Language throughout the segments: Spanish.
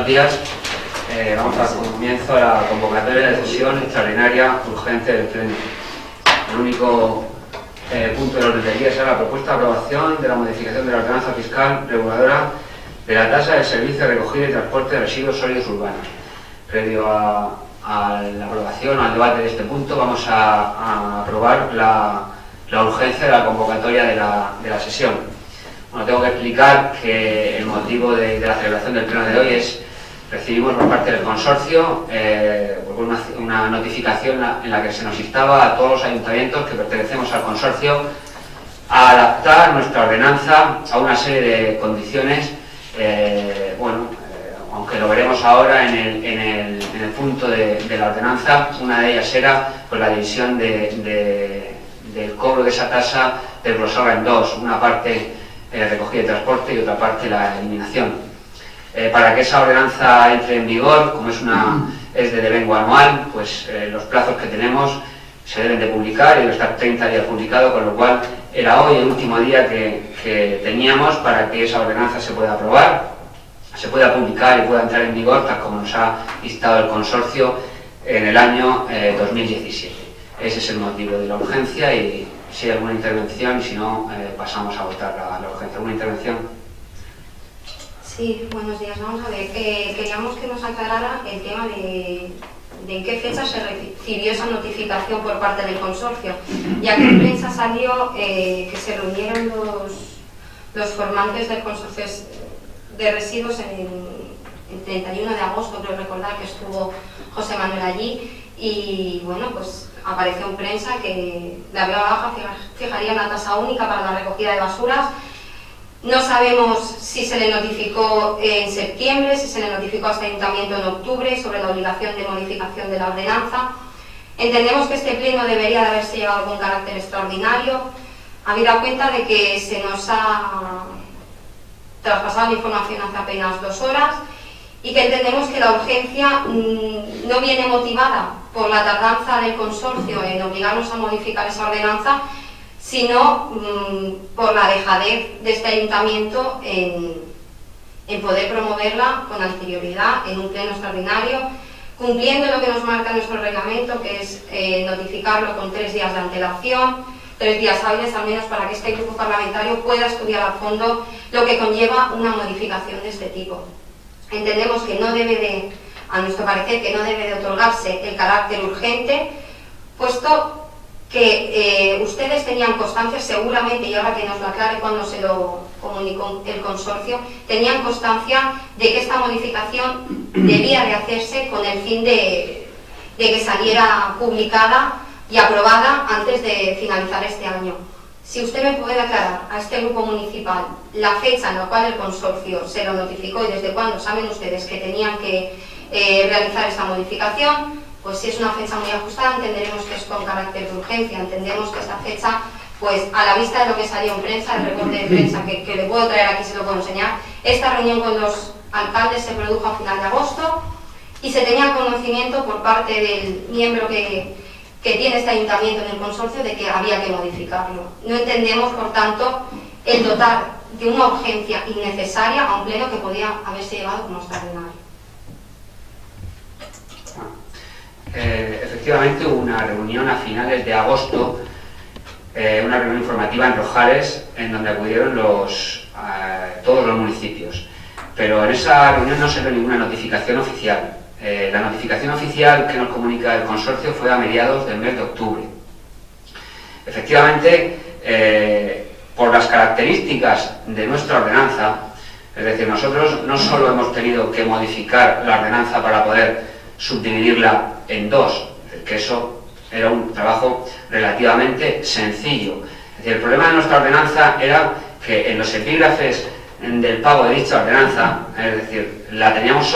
días. Vamos a dar comienzo a la convocatoria de sesión extraordinaria urgente del Pleno. El único punto del orden del día será la propuesta de aprobación de la modificación de la ordenanza fiscal reguladora de la tasa del servicio de recogida y transporte de residuos sólidos urbanos. Previo a la aprobación o al debate de este punto, vamos a aprobar la urgencia de la convocatoria de la sesión. Bueno, tengo que explicar que el motivo de la celebración del pleno de hoy es: recibimos por parte del consorcio una notificación en la que se nos instaba a todos los ayuntamientos que pertenecemos al consorcio a adaptar nuestra ordenanza a una serie de condiciones, aunque lo veremos ahora en el punto de la ordenanza. Una de ellas era pues, la división del cobro de esa tasa desglosada en dos: una parte recogida y transporte y otra parte la eliminación. Para que esa ordenanza entre en vigor, como es de devengo anual, pues los plazos que tenemos se deben de publicar y debe estar 30 días publicado, con lo cual era hoy el último día que teníamos para que esa ordenanza se pueda aprobar, se pueda publicar y pueda entrar en vigor, tal como nos ha instado el consorcio en el año 2017. Ese es el motivo de la urgencia, y si hay alguna intervención, y si no, pasamos a votar la urgencia. ¿Alguna intervención? Sí, buenos días. Vamos a ver, queríamos que nos aclarara el tema de en qué fecha se recibió esa notificación por parte del consorcio, ya que en prensa salió que se reunieron los formantes del consorcio de residuos el 31 de agosto, creo recordar que estuvo José Manuel allí, y bueno, pues apareció en prensa que la Vega Baja fijaría una tasa única para la recogida de basuras. No sabemos si se le notificó en septiembre, si se le notificó a este ayuntamiento en octubre sobre la obligación de modificación de la ordenanza. Entendemos que este pleno debería de haberse llevado con carácter extraordinario, habida cuenta de que se nos ha traspasado la información hace apenas 2 horas, y que entendemos que la urgencia no viene motivada por la tardanza del consorcio en obligarnos a modificar esa ordenanza, sino por la dejadez de este ayuntamiento en poder promoverla con anterioridad en un pleno extraordinario, cumpliendo lo que nos marca nuestro reglamento, que es notificarlo con 3 días de antelación, 3 días hábiles al menos, para que este grupo parlamentario pueda estudiar a fondo lo que conlleva una modificación de este tipo. Entendemos que no debe a nuestro parecer, que no debe de otorgarse el carácter urgente, puesto que ustedes tenían constancia, seguramente, y ahora que nos lo aclare cuando se lo comunicó el consorcio, tenían constancia de que esta modificación debía de hacerse con el fin de que saliera publicada y aprobada antes de finalizar este año. Si usted me puede aclarar a este grupo municipal la fecha en la cual el consorcio se lo notificó y desde cuándo saben ustedes que tenían que realizar esta modificación, pues si es una fecha muy ajustada, entenderemos que es con carácter de urgencia. Entendemos que esta fecha, pues a la vista de lo que salió en prensa, el recorte de prensa que le puedo traer aquí, se lo puedo enseñar, esta reunión con los alcaldes se produjo a final de agosto y se tenía conocimiento por parte del miembro que tiene este ayuntamiento en el consorcio de que había que modificarlo. No entendemos, por tanto, el dotar de una urgencia innecesaria a un pleno que podía haberse llevado como extraordinario. Efectivamente hubo una reunión a finales de agosto, una reunión informativa en Rojales, en donde acudieron todos los municipios, pero en esa reunión no se dio ninguna notificación oficial. La notificación oficial que nos comunica el consorcio fue a mediados del mes de octubre. Efectivamente, por las características de nuestra ordenanza, es decir, nosotros no solo hemos tenido que modificar la ordenanza para poder subdividirla en 2, que eso era un trabajo relativamente sencillo. Es decir, el problema de nuestra ordenanza era que en los epígrafes del pago de dicha ordenanza, es decir, la teníamos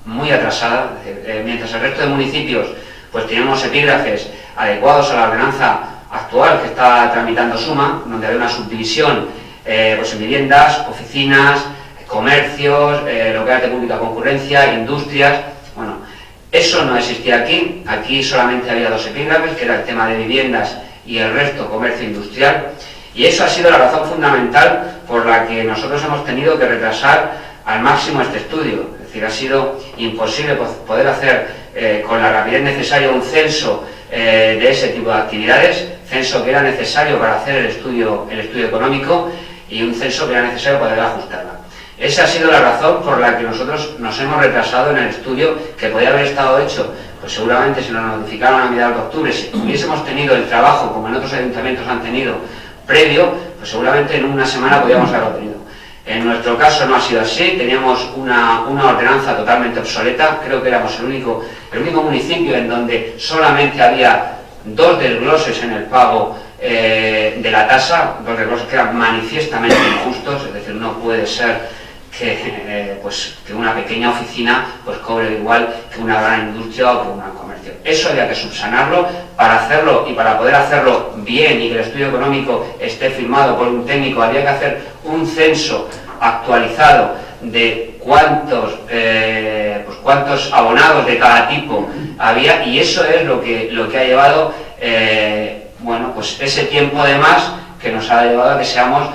muy atrasada, es decir, mientras el resto de municipios pues teníamos epígrafes adecuados a la ordenanza actual que está tramitando Suma, donde había una subdivisión pues en viviendas, oficinas, comercios, locales de pública concurrencia, industrias. Bueno, eso no existía aquí. Aquí solamente había 2 epígrafes, que era el tema de viviendas y el resto comercio industrial, y eso ha sido la razón fundamental por la que nosotros hemos tenido que retrasar al máximo este estudio. Es decir, ha sido imposible poder hacer con la rapidez necesaria un censo de ese tipo de actividades, censo que era necesario para hacer el estudio económico y un censo que era necesario para poder ajustarla. Esa ha sido la razón por la que nosotros nos hemos retrasado en el estudio, que podía haber estado hecho, pues seguramente si nos notificaron a mediados de octubre, si hubiésemos tenido el trabajo, como en otros ayuntamientos han tenido, previo, pues seguramente en una semana podíamos haberlo tenido. En nuestro caso no ha sido así, teníamos una ordenanza totalmente obsoleta, creo que éramos el único municipio en donde solamente había 2 desgloses en el pago de la tasa, 2 desgloses que eran manifiestamente injustos, es decir, no puede ser que una pequeña oficina pues cobre igual que una gran industria o que un gran comercio. Eso había que subsanarlo. Para hacerlo y para poder hacerlo bien y que el estudio económico esté firmado por un técnico, había que hacer un censo actualizado de cuántos abonados de cada tipo había, y eso es lo que ha llevado pues ese tiempo de más que nos ha llevado a que seamos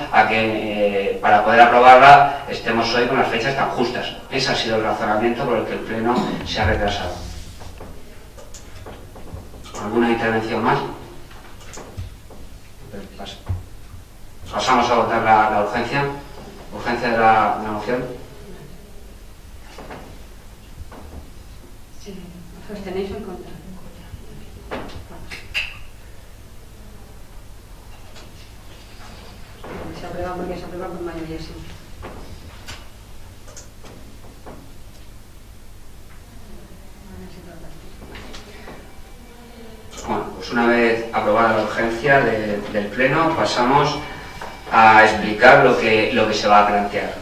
para poder aprobarla estemos hoy con las fechas tan justas. Ese ha sido el razonamiento por el que el Pleno se ha retrasado. ¿Alguna intervención más? Pasamos a votar la urgencia de la moción. Sí, ¿os tenéis en contra? Se aprueba porque se aprueba por mayoría simple. Bueno, pues una vez aprobada la urgencia del Pleno, pasamos a explicar lo que se va a plantear.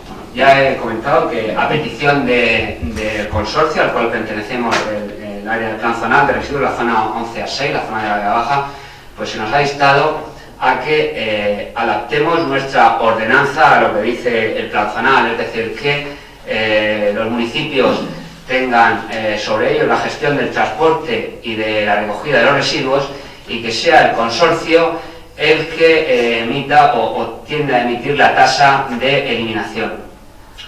Bueno, ya he comentado que a petición del consorcio al cual pertenecemos, el área del plan zonal de residuos, la zona 11A6, la zona de la Vega Baja, pues se nos ha instado a que adaptemos nuestra ordenanza a lo que dice el plan zonal, es decir, que los municipios tengan sobre ellos la gestión del transporte y de la recogida de los residuos, y que sea el consorcio el que emita o tienda a emitir la tasa de eliminación.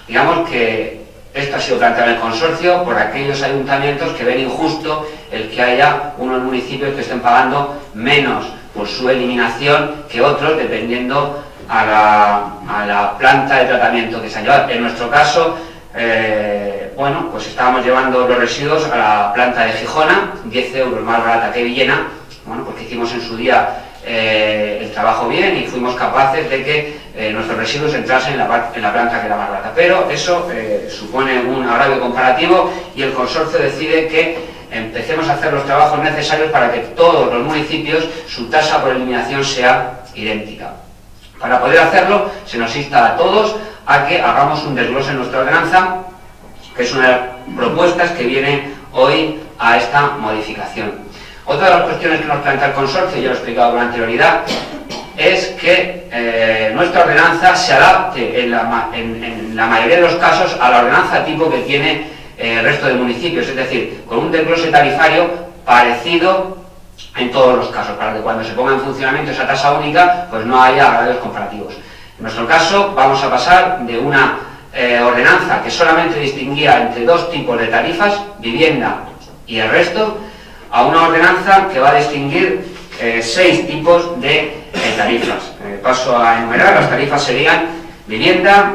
Digamos que esto ha sido planteado en el consorcio por aquellos ayuntamientos que ven injusto el que haya unos municipios que estén pagando menos por su eliminación que otros, dependiendo a la planta de tratamiento que se han llevado. En nuestro caso, pues estábamos llevando los residuos a la planta de Gijona, 10 euros más barata que Villena, porque hicimos en su día el trabajo bien y fuimos capaces de que nuestros residuos entrasen en la planta que era más barata. Pero eso supone un agravio comparativo y el consorcio decide que empecemos a hacer los trabajos necesarios para que todos los municipios su tasa por eliminación sea idéntica. Para poder hacerlo, se nos insta a todos a que hagamos un desglose en nuestra ordenanza, que es una de las propuestas que viene hoy a esta modificación. Otra de las cuestiones que nos plantea el consorcio, ya lo he explicado con anterioridad, es que nuestra ordenanza se adapte en la mayoría de los casos a la ordenanza tipo que tiene el resto de municipios, es decir, con un desglose tarifario parecido en todos los casos, para que cuando se ponga en funcionamiento esa tasa única, pues no haya agravios comparativos. En nuestro caso vamos a pasar de una ordenanza que solamente distinguía entre 2 tipos de tarifas, vivienda y el resto, a una ordenanza que va a distinguir 6 tipos de tarifas. Paso a enumerar. Las tarifas serían vivienda,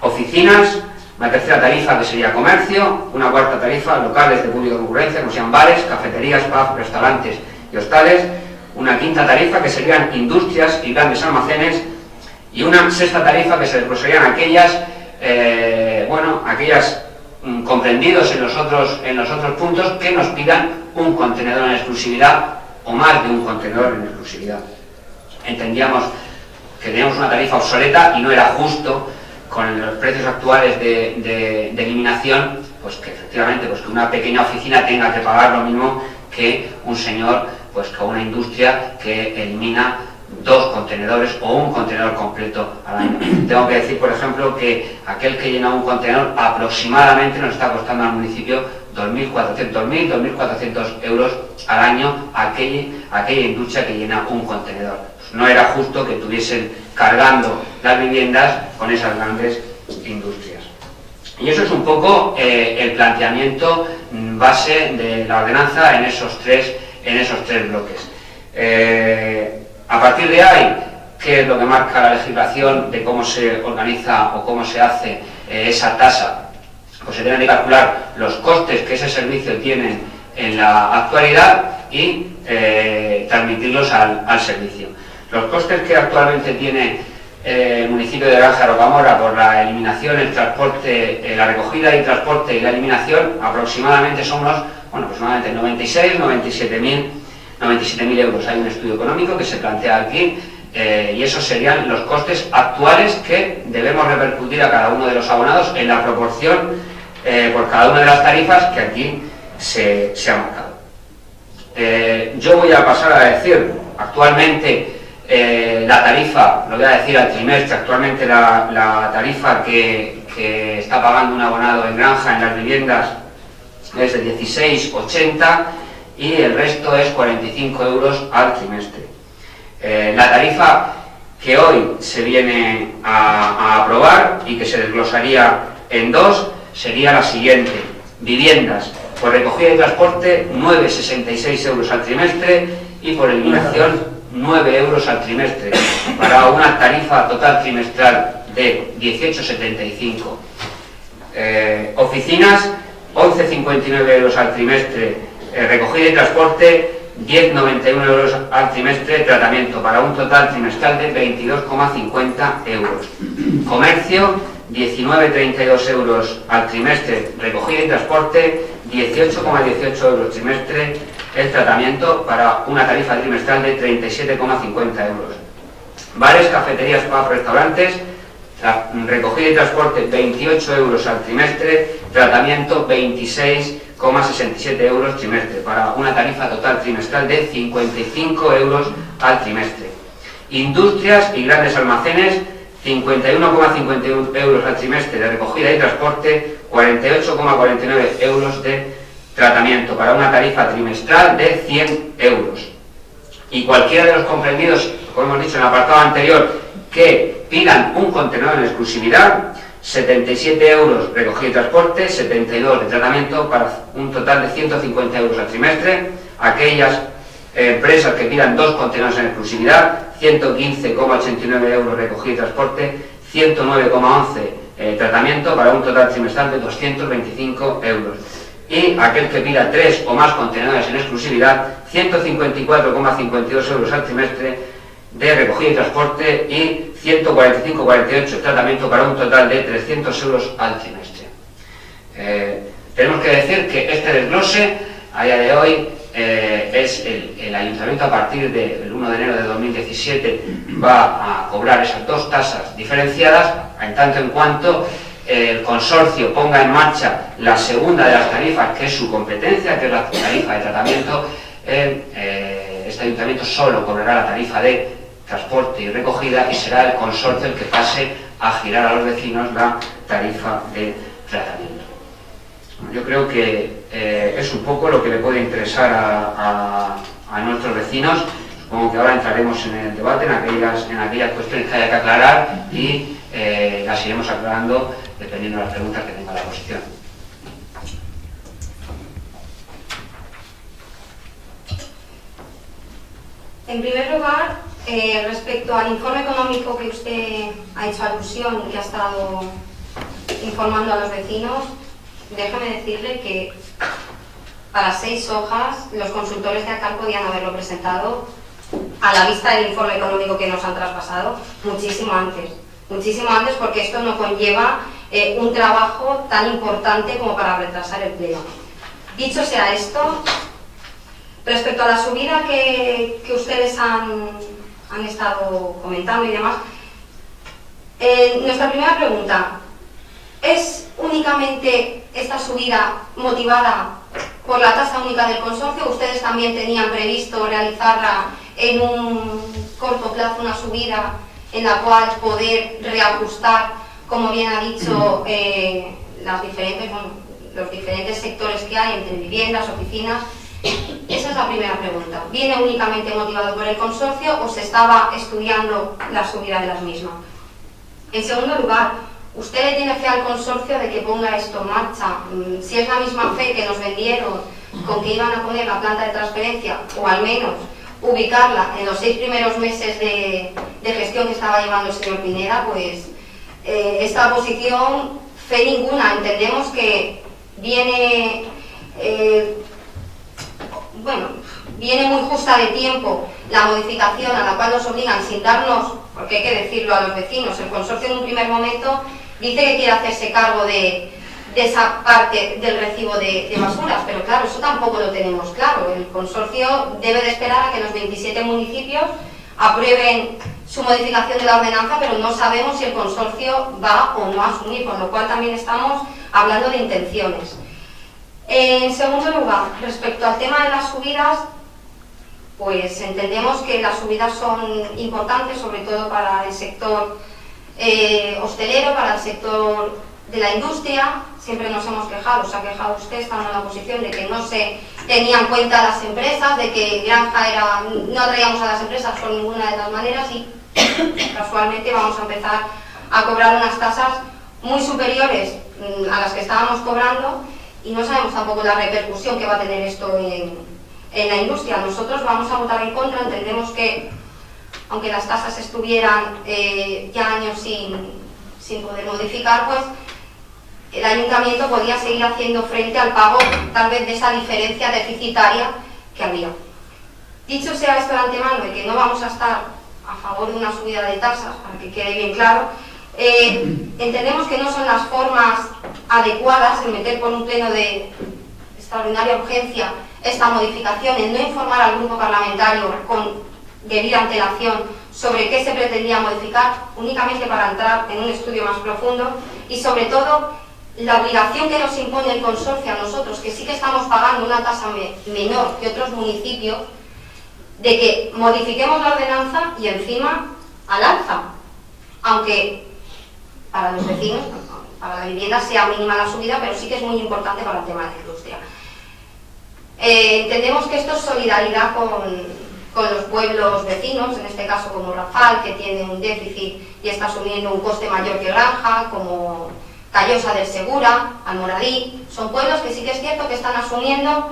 oficinas, una tercera tarifa que sería comercio, una cuarta tarifa locales de pública concurrencia, como sean bares, cafeterías, pubs, restaurantes y hostales, una quinta tarifa que serían industrias y grandes almacenes, y una sexta tarifa que se desglosarían aquellas comprendidos en los otros puntos que nos pidan un contenedor en exclusividad o más de un contenedor en exclusividad. Entendíamos que teníamos una tarifa obsoleta y no era justo con los precios actuales de eliminación, pues que efectivamente que una pequeña oficina tenga que pagar lo mismo que un señor, pues que una industria que elimina 2 contenedores o un contenedor completo al año. Tengo que decir, por ejemplo, que aquel que llena un contenedor aproximadamente nos está costando al municipio 2.400 euros al año aquella industria que llena un contenedor. Pues no era justo que estuviesen cargando las viviendas con esas grandes industrias. Y eso es un poco el planteamiento base de la ordenanza en esos tres bloques. A partir de ahí, ¿qué es lo que marca la legislación de cómo se organiza o cómo se hace esa tasa? Pues se tienen que calcular los costes que ese servicio tiene en la actualidad y transmitirlos al servicio. Los costes que actualmente tiene el municipio de Granja de Rocamora por la eliminación, el transporte, la recogida y transporte y la eliminación aproximadamente son unos, aproximadamente 97.000 euros. Hay un estudio económico que se plantea aquí y esos serían los costes actuales que debemos repercutir a cada uno de los abonados en la proporción por cada una de las tarifas que aquí se ha marcado. Yo voy a pasar a decir actualmente la tarifa, lo voy a decir al trimestre, actualmente la tarifa que está pagando un abonado en granja en las viviendas es de 16,80 y el resto es 45 euros al trimestre. La tarifa que hoy se viene a aprobar y que se desglosaría en dos sería la siguiente: viviendas por recogida y transporte 9,66 euros al trimestre y por eliminación 9 euros al trimestre, para una tarifa total trimestral de 18,75. Oficinas 11,59 euros al trimestre, recogida y transporte 10,91 euros al trimestre, tratamiento, para un total trimestral de 22,50 euros. Comercio 19,32 euros al trimestre, recogida y transporte 18,18 euros trimestre, el tratamiento, para una tarifa trimestral de 37,50 euros. Bares, cafeterías, pubs, restaurantes, recogida y transporte 28 euros al trimestre, tratamiento 26,67 euros trimestre, para una tarifa total trimestral de 55 euros al trimestre. Industrias y grandes almacenes 51,51 euros al trimestre de recogida y transporte, 48,49 euros de tratamiento, para una tarifa trimestral de 100 euros. Y cualquiera de los comprendidos, como hemos dicho en el apartado anterior, que pidan un contenedor en exclusividad, 77 euros recogida y transporte, 72 de tratamiento, para un total de 150 euros al trimestre. Aquellas empresas que pidan dos contenedores en exclusividad, 115,89 euros recogida y transporte, 109,11 tratamiento, para un total trimestral de 225 euros. Y aquel que pida 3 o más contenedores en exclusividad, 154,52 euros al trimestre de recogida y transporte y 145,48 tratamiento, para un total de 300 euros al trimestre. Tenemos que decir que este desglose a día de hoy es el ayuntamiento, a partir del 1 de enero de 2017 va a cobrar esas dos tasas diferenciadas, en tanto en cuanto el consorcio ponga en marcha la segunda de las tarifas, que es su competencia, que es la tarifa de tratamiento. Este ayuntamiento solo cobrará la tarifa de transporte y recogida y será el consorcio el que pase a girar a los vecinos la tarifa de tratamiento. Yo creo que es un poco lo que le puede interesar a nuestros vecinos. Supongo que ahora entraremos en el debate, en aquellas cuestiones que haya que aclarar y las iremos aclarando dependiendo de las preguntas que tenga la oposición. En primer lugar, respecto al informe económico que usted ha hecho alusión y que ha estado informando a los vecinos, déjeme decirle que para 6 hojas los consultores de ACAL podían haberlo presentado a la vista del informe económico que nos han traspasado muchísimo antes, porque esto no conlleva un trabajo tan importante como para retrasar el pleno. Dicho sea esto, respecto a la subida que ustedes han estado comentando y demás, nuestra primera pregunta: ¿es únicamente esta subida motivada por la tasa única del consorcio o ustedes también tenían previsto realizarla en un corto plazo, una subida en la cual poder reajustar, como bien ha dicho, los diferentes sectores que hay entre viviendas, oficinas? Esa es la primera pregunta. ¿Viene únicamente motivado por el consorcio o se estaba estudiando la subida de las mismas? En segundo lugar, ¿Usted le tiene fe al consorcio de que ponga esto en marcha? Si es la misma fe que nos vendieron con que iban a poner la planta de transferencia, o al menos ubicarla en los 6 primeros meses de gestión que estaba llevando el señor Pineda, pues esta oposición, fe ninguna. Entendemos que viene, viene muy justa de tiempo la modificación a la cual nos obligan sin darnos, porque hay que decirlo a los vecinos, el consorcio en un primer momento dice que quiere hacerse cargo de esa parte del recibo de basuras, pero claro, eso tampoco lo tenemos claro. El consorcio debe de esperar a que los 27 municipios aprueben su modificación de la ordenanza, pero no sabemos si el consorcio va o no a asumir, con lo cual también estamos hablando de intenciones. En segundo lugar, respecto al tema de las subidas, pues entendemos que las subidas son importantes, sobre todo para el sector hostelero, para el sector de la industria. Siempre nos hemos quejado, se ha quejado usted, estando en la oposición, de que no se tenían en cuenta las empresas, de que Granja era, no atraíamos a las empresas por ninguna de las maneras, y casualmente vamos a empezar a cobrar unas tasas muy superiores a las que estábamos cobrando, y no sabemos tampoco la repercusión que va a tener esto en la industria. Nosotros vamos a votar en contra. Entendemos que, aunque las tasas estuvieran ya años sin poder modificar, pues el ayuntamiento podía seguir haciendo frente al pago tal vez de esa diferencia deficitaria que había. Dicho sea esto de antemano, de que no vamos a estar a favor de una subida de tasas, para que quede bien claro, entendemos que no son las formas adecuadas el meter por un pleno de extraordinaria urgencia esta modificación, el no informar al grupo parlamentario con debida antelación sobre qué se pretendía modificar, únicamente para entrar en un estudio más profundo, y sobre todo la obligación que nos impone el consorcio a nosotros, que sí que estamos pagando una tasa menor que otros municipios, de que modifiquemos la ordenanza y encima al alza, aunque para los vecinos, para la vivienda sea mínima la subida, pero sí que es muy importante para el tema de la industria. Entendemos que esto es solidaridad con los pueblos vecinos, en este caso como Rafal, que tiene un déficit y está asumiendo un coste mayor que Granja, como Callosa del Segura, Almoradí. Son pueblos que sí que es cierto que están asumiendo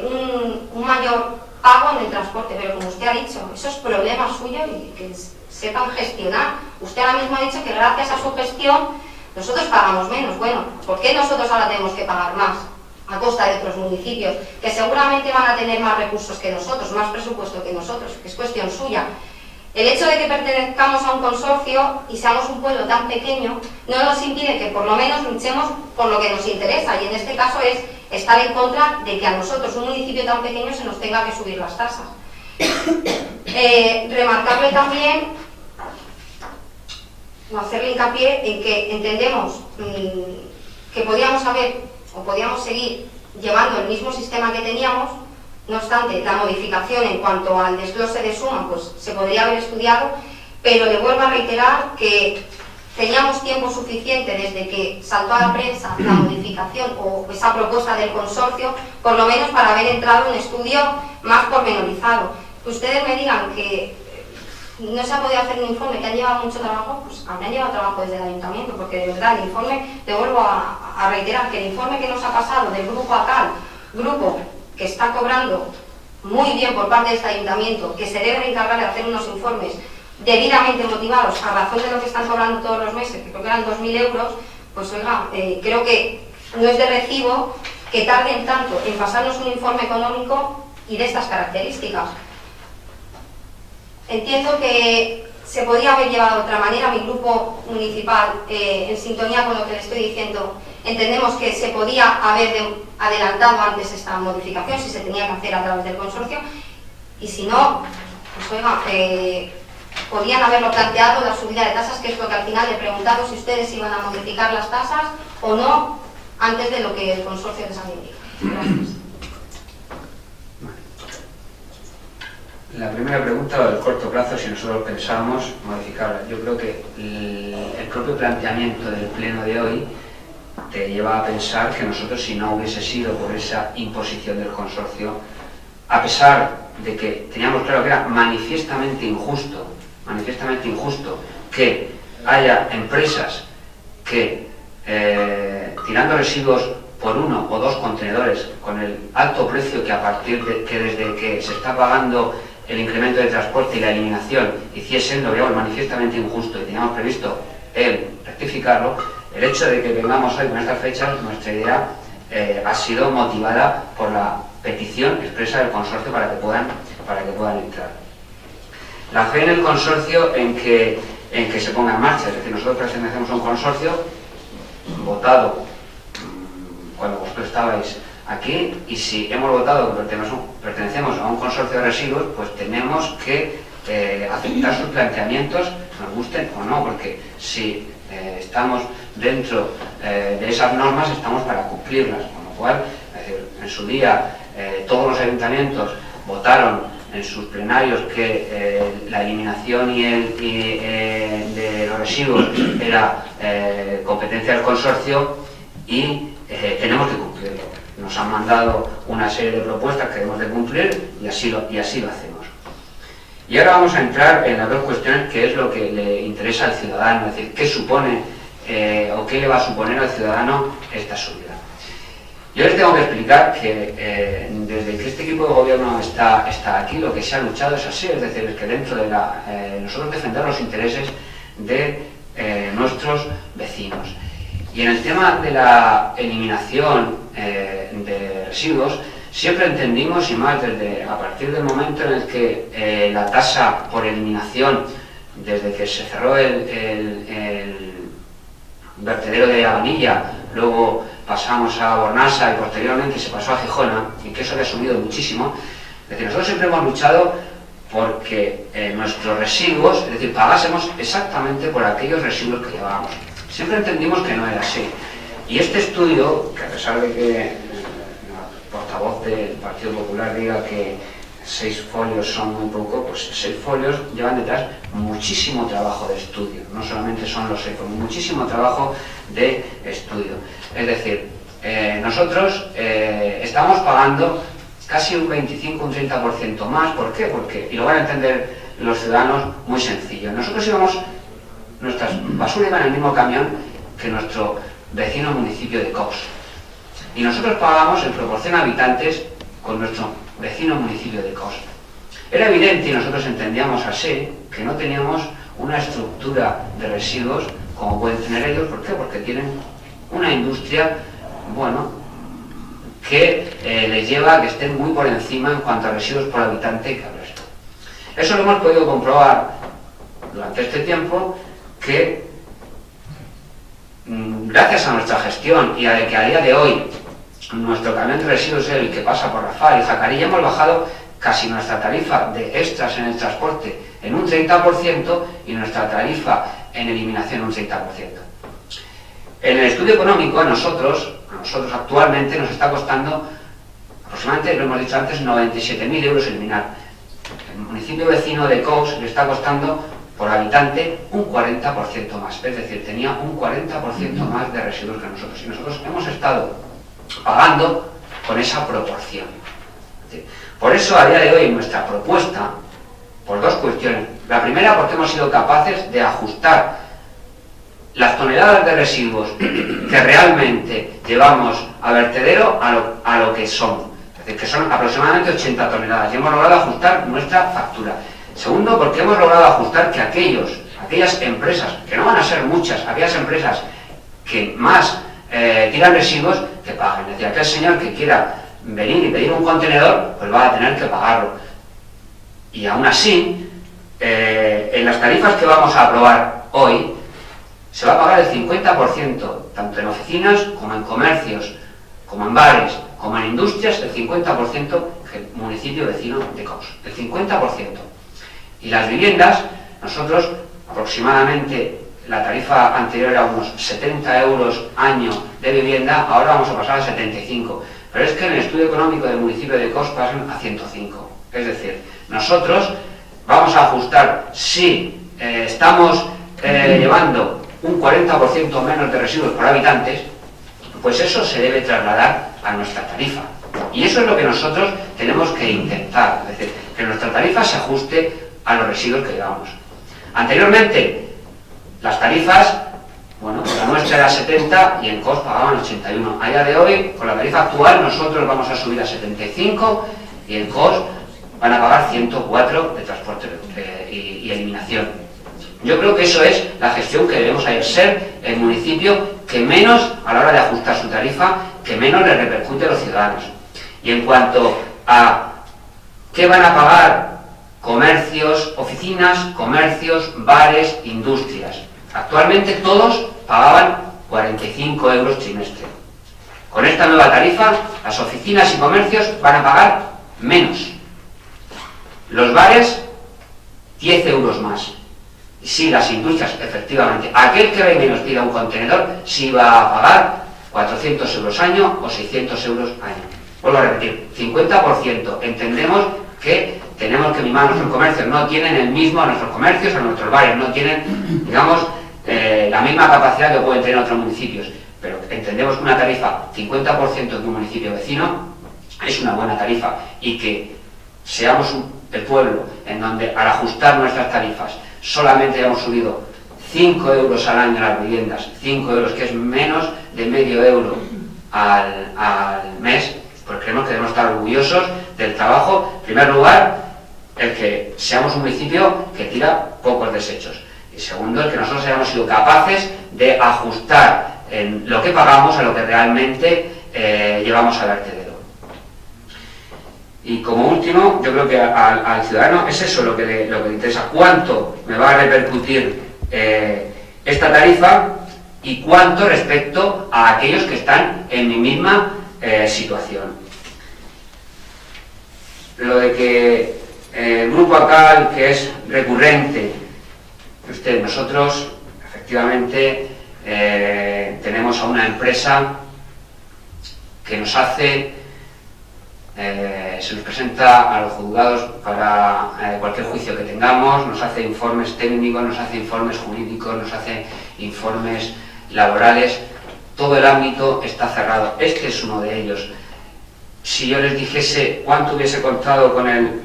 un mayor pago en el transporte, pero como usted ha dicho, eso es problema suyo y que sepan gestionar. Usted ahora mismo ha dicho que gracias a su gestión nosotros pagamos menos. Bueno, ¿por qué nosotros ahora tenemos que pagar más a costa de otros municipios que seguramente van a tener más recursos que nosotros, más presupuesto que nosotros, que es cuestión suya? El hecho de que pertenezcamos a un consorcio y seamos un pueblo tan pequeño no nos impide que por lo menos luchemos por lo que nos interesa, y en este caso es estar en contra de que a nosotros, un municipio tan pequeño, se nos tenga que subir las tasas. Remarcarle también, o hacerle hincapié en que entendemos que podíamos haber o podíamos seguir llevando el mismo sistema que teníamos. No obstante, la modificación en cuanto al desglose de suma, pues se podría haber estudiado, pero le vuelvo a reiterar que teníamos tiempo suficiente desde que saltó a la prensa la modificación o esa propuesta del consorcio, por lo menos para haber entrado en un estudio más pormenorizado. Que ustedes me digan que no se ha podido hacer un informe, que han llevado mucho trabajo, pues habrán llevado trabajo desde el ayuntamiento, porque de verdad el informe, te vuelvo a reiterar, que el informe que nos ha pasado del grupo ACAL, grupo que está cobrando muy bien por parte de este ayuntamiento, que se debe encargar de hacer unos informes debidamente motivados a razón de lo que están cobrando todos los meses, que creo que eran 2.000 euros, pues oiga, creo que no es de recibo que tarden tanto en pasarnos un informe económico y de estas características. Entiendo que se podía haber llevado de otra manera. Mi grupo municipal, en sintonía con lo que le estoy diciendo, entendemos que se podía haber adelantado antes esta modificación, si se tenía que hacer a través del consorcio, y si no, pues oiga, podían haberlo planteado, la subida de tasas, que es lo que al final le he preguntado, si ustedes iban a modificar las tasas o no, antes de lo que el consorcio les había indicado. Gracias. La primera pregunta, del corto plazo, si nosotros pensábamos modificarla. Yo creo que el propio planteamiento del pleno de hoy te lleva a pensar que nosotros, si no hubiese sido por esa imposición del consorcio, a pesar de que teníamos claro que era manifiestamente injusto que haya empresas que tirando residuos por 1 o 2 contenedores, con el alto precio que desde que se está pagando el incremento de transporte y la eliminación hiciesen, lo veamos manifiestamente injusto y teníamos previsto el rectificarlo, el hecho de que vengamos hoy con estas fechas, nuestra idea ha sido motivada por la petición expresa del consorcio para que puedan entrar. La fe en el consorcio en que se ponga en marcha, es decir, nosotros pertenecemos a un consorcio votado cuando vosotros estabais aquí, y si hemos votado que pertenecemos a un consorcio de residuos, pues tenemos que aceptar sus planteamientos, nos gusten o no, porque si estamos dentro de esas normas, estamos para cumplirlas, con lo cual, en su día, todos los ayuntamientos votaron en sus plenarios que la eliminación de los residuos era competencia del consorcio, y tenemos que cumplirlo. Nos han mandado una serie de propuestas que debemos de cumplir y así lo hacemos. Y ahora vamos a entrar en las dos cuestiones, que es lo que le interesa al ciudadano, es decir, qué supone o qué le va a suponer al ciudadano esta subida. Yo les tengo que explicar que desde que este equipo de gobierno está aquí, lo que se ha luchado es así, es decir, es que dentro de nosotros defender los intereses de nuestros vecinos. Y en el tema de la eliminación de residuos, siempre entendimos, y más a partir del momento en el que la tasa por eliminación, desde que se cerró el vertedero de Abanilla, luego pasamos a Bornasa y posteriormente se pasó a Gijona, y que eso había subido muchísimo, es decir, nosotros siempre hemos luchado porque nuestros residuos, es decir, pagásemos exactamente por aquellos residuos que llevábamos. Siempre entendimos que no era así. Y este estudio, que a pesar de que el portavoz del Partido Popular diga que 6 folios son muy poco, pues 6 folios llevan detrás muchísimo trabajo de estudio. No solamente son los 6 folios, muchísimo trabajo de estudio. Es decir, nosotros estamos pagando casi un 25, un 30% más. ¿Por qué? Porque, y lo van a entender los ciudadanos, muy sencillo. Nosotros nuestras basuras iban en el mismo camión que nuestro vecino municipio de Cos. Y nosotros pagamos en proporción a habitantes con nuestro vecino municipio de Cos. Era evidente, y nosotros entendíamos así, que no teníamos una estructura de residuos como pueden tener ellos. ¿Por qué? Porque tienen una industria, bueno, que les lleva a que estén muy por encima en cuanto a residuos por habitante que al resto. Eso lo hemos podido comprobar durante este tiempo, que gracias a nuestra gestión y a que a día de hoy nuestro camión de residuos es el que pasa por Rafal y Jacarilla, hemos bajado casi nuestra tarifa de extras en el transporte en un 30% y nuestra tarifa en eliminación un 30%. En el estudio económico a nosotros actualmente nos está costando aproximadamente, lo hemos dicho antes, 97.000 euros eliminar. El municipio vecino de Cous le está costando por habitante un 40% más, es decir, tenía un 40% más de residuos que nosotros, y nosotros hemos estado pagando con esa proporción. Por eso a día de hoy nuestra propuesta, por dos cuestiones. La primera, porque hemos sido capaces de ajustar las toneladas de residuos que realmente llevamos a vertedero a lo que son, es decir, que son aproximadamente 80 toneladas, y hemos logrado ajustar nuestra factura. Segundo, porque hemos logrado ajustar que aquellas empresas, que no van a ser muchas, aquellas empresas que más tiran residuos, que paguen. Es decir, aquel señor que quiera venir y pedir un contenedor, pues va a tener que pagarlo. Y aún así, en las tarifas que vamos a aprobar hoy, se va a pagar el 50%, tanto en oficinas como en comercios, como en bares, como en industrias, el 50% que el municipio vecino de Cous. El 50%. Y las viviendas, nosotros aproximadamente, la tarifa anterior era unos 70 euros año de vivienda, ahora vamos a pasar a 75. Pero es que en el estudio económico del municipio de Cos pasan a 105. Es decir, nosotros vamos a ajustar, si estamos llevando un 40% menos de residuos por habitantes, pues eso se debe trasladar a nuestra tarifa. Y eso es lo que nosotros tenemos que intentar, es decir, que nuestra tarifa se ajuste a los residuos que llevamos. Anteriormente, las tarifas, bueno, pues nuestra era 70 y en COS pagaban 81. A día de hoy, con la tarifa actual, nosotros vamos a subir a 75 y en COS van a pagar 104 de transporte y eliminación. Yo creo que eso es la gestión que debemos ser el municipio que menos, a la hora de ajustar su tarifa, que menos le repercute a los ciudadanos. Y en cuanto a qué van a pagar comercios, oficinas, comercios, bares, industrias, actualmente todos pagaban 45 euros trimestre. Con esta nueva tarifa, las oficinas y comercios van a pagar menos. Los bares, 10 euros más. Y sí, las industrias, efectivamente. Aquel que ve menos pida un contenedor, sí va a pagar 400 euros año o 600 euros año. Vuelvo a repetir, 50%. Entendemos que tenemos que mimar a nuestros comercios. No tienen el mismo, a nuestros comercios, a nuestros bares, no tienen, digamos, la misma capacidad que pueden tener otros municipios. Pero entendemos que una tarifa 50% de un municipio vecino es una buena tarifa y que seamos el pueblo en donde al ajustar nuestras tarifas solamente hemos subido 5 euros al año a las viviendas, 5 euros, que es menos de medio euro al mes, pues creemos que debemos estar orgullosos del trabajo. En primer lugar, el que seamos un municipio que tira pocos desechos. Y segundo, el que nosotros hayamos sido capaces de ajustar en lo que pagamos a lo que realmente llevamos al vertedero. Y como último, yo creo que al ciudadano es eso lo que le interesa. ¿Cuánto me va a repercutir esta tarifa y cuánto respecto a aquellos que están en mi misma situación? Lo de que el grupo ACAL, que es recurrente, nosotros efectivamente tenemos a una empresa que nos hace, se nos presenta a los juzgados para cualquier juicio que tengamos, nos hace informes técnicos, nos hace informes jurídicos, nos hace informes laborales. Todo el ámbito está cerrado. Este es uno de ellos. Si yo les dijese cuánto hubiese costado con el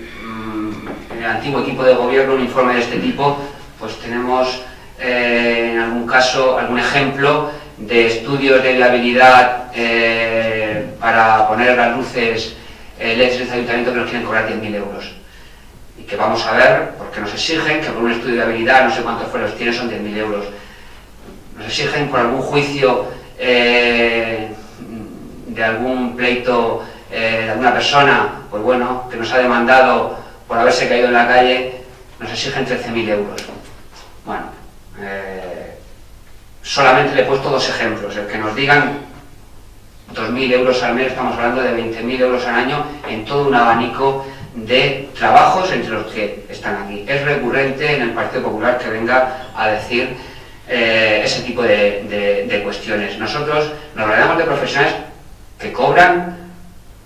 antiguo equipo de gobierno un informe de este tipo, pues tenemos en algún caso algún ejemplo de estudios de viabilidad para poner las luces LEDs en este ayuntamiento que nos quieren cobrar 10.000 euros. Y que vamos a ver, porque nos exigen que por un estudio de viabilidad, no sé cuántos fueros tiene, son 10.000 euros. Nos exigen por algún juicio de algún pleito de alguna persona, pues bueno, que nos ha demandado por haberse caído en la calle, nos exigen 13.000 euros. Bueno, solamente le he puesto dos ejemplos. El que nos digan 2.000 euros al mes, estamos hablando de 20.000 euros al año en todo un abanico de trabajos entre los que están aquí. Es recurrente en el Partido Popular que venga a decir ese tipo de cuestiones. Nosotros nos rodeamos de profesionales que cobran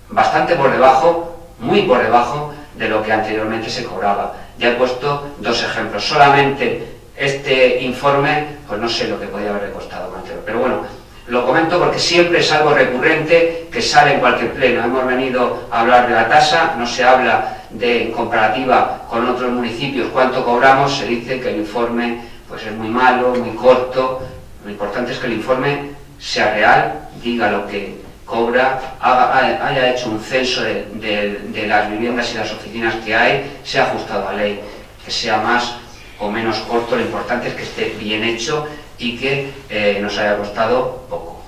bastante por debajo, muy por debajo de lo que anteriormente se cobraba. Ya he puesto dos ejemplos. Solamente este informe, pues no sé lo que podía haberle costado con anterior. Pero bueno, lo comento porque siempre es algo recurrente que sale en cualquier pleno. Hemos venido a hablar de la tasa, no se habla de en comparativa con otros municipios cuánto cobramos, se dice que el informe pues es muy malo, muy corto. Lo importante es que el informe sea real, diga lo que cobra, haya hecho un censo de las viviendas y las oficinas que hay, sea ajustado a ley, que sea más o menos corto. Lo importante es que esté bien hecho y que nos haya costado poco.